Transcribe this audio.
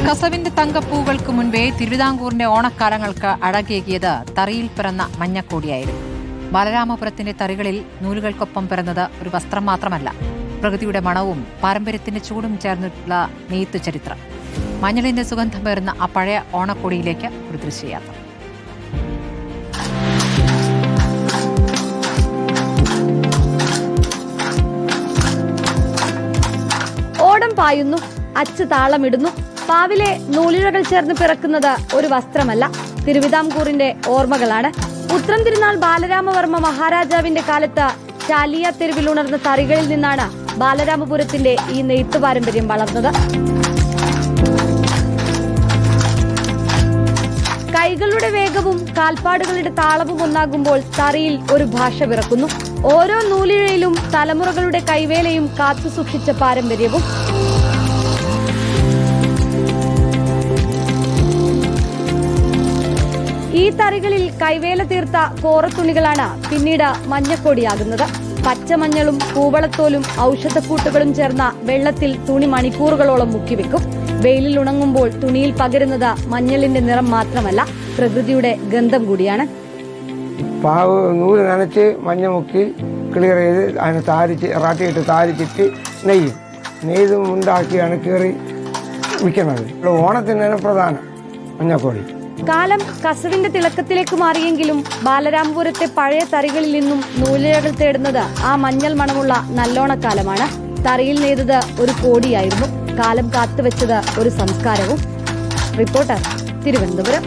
കസവിന്റെ തങ്കപ്പൂകൾക്ക് മുൻപേ തിരുവിതാംകൂറിന്റെ ഓണക്കാലങ്ങൾക്ക് അഴകേകിയത് തറിയിൽ പിറന്ന മഞ്ഞക്കോടിയായിരുന്നു. ബാലരാമപുരത്തിന്റെ തറികളിൽ നൂലുകൾക്കൊപ്പം പിറന്നത് ഒരു വസ്ത്രം മാത്രമല്ല, പ്രകൃതിയുടെ മണവും പാരമ്പര്യത്തിന്റെ ചൂടും ചേർന്നിട്ടുള്ള നെയ്ത്തു ചരിത്രം. മഞ്ഞളിന്റെ സുഗന്ധം പേറുന്ന ആ പഴയ ഓണക്കോടിയിലേക്ക് ഒരു ദൃശ്യയാത്ര. ഓടം പായുന്നു, അച്ചു താളമിടുന്നു. പാവിലെ നൂലിഴകൾ ചേർന്ന് പിറക്കുന്നത് ഒരു വസ്ത്രമല്ല, തിരുവിതാംകൂറിന്റെ ഓർമ്മകളാണ്. ഉത്രം തിരുനാൾ ബാലരാമവർമ്മ മഹാരാജാവിന്റെ കാലത്ത് ചാലിയ തെരുവിൽ ഉണർന്ന തറികളിൽ നിന്നാണ് ബാലരാമപുരത്തിന്റെ ഈ നെയ്ത്തു പാരമ്പര്യം വളർന്നത്. കൈകളുടെ വേഗവും കാൽപ്പാടുകളുടെ താളവും ഒന്നാകുമ്പോൾ തറിയിൽ ഒരു ഭാഷ പിറക്കുന്നു. ഓരോ നൂലിഴയിലും തലമുറകളുടെ കൈവേലയും കാത്തു സൂക്ഷിച്ച പാരമ്പര്യവും. ഈ തറികളിൽ കൈവേല തീർത്ത കോറത്തുണികളാണ് പിന്നീട് മഞ്ഞക്കോടിയാകുന്നത്. പച്ചമഞ്ഞളും കൂവളത്തോലും ഔഷധക്കൂട്ടുകളും ചേർന്ന വെള്ളത്തിൽ തുണി മണിക്കൂറുകളോളം മുക്കിവെക്കും. വെയിലിൽ ഉണങ്ങുമ്പോൾ തുണിയിൽ പകരുന്നത് മഞ്ഞളിന്റെ നിറം മാത്രമല്ല, പ്രകൃതിയുടെ ഗന്ധം കൂടിയാണ്. പാവ് നൂല് നനച്ച് മഞ്ഞ മുക്കി ക്ലിയർ ചെയ്ത് അതിനെ റാട്ടിയിട്ട് താരിച്ചിട്ട് നെയ്തും ഉണ്ടാക്കിയാണ് കീറി വിൽക്കുന്നത്. ഓണത്തിന് പ്രധാന മഞ്ഞക്കോടി. കാലം കസവിന്റെ തിളക്കത്തിലേക്ക് മാറിയെങ്കിലും ബാലരാമപുരത്തെ പഴയ തറികളിൽ നിന്നും നൂലിഴകൾ തേടുന്നത് ആ മഞ്ഞൾ മണമുള്ള നല്ലോണക്കാലമാണ്. തറിയിൽ നെയ്തത് ഒരു കോടിയായിരുന്നു, കാലം കാത്തുവെച്ചത് ഒരു സംസ്കാരവും. റിപ്പോർട്ടർ, തിരുവനന്തപുരം.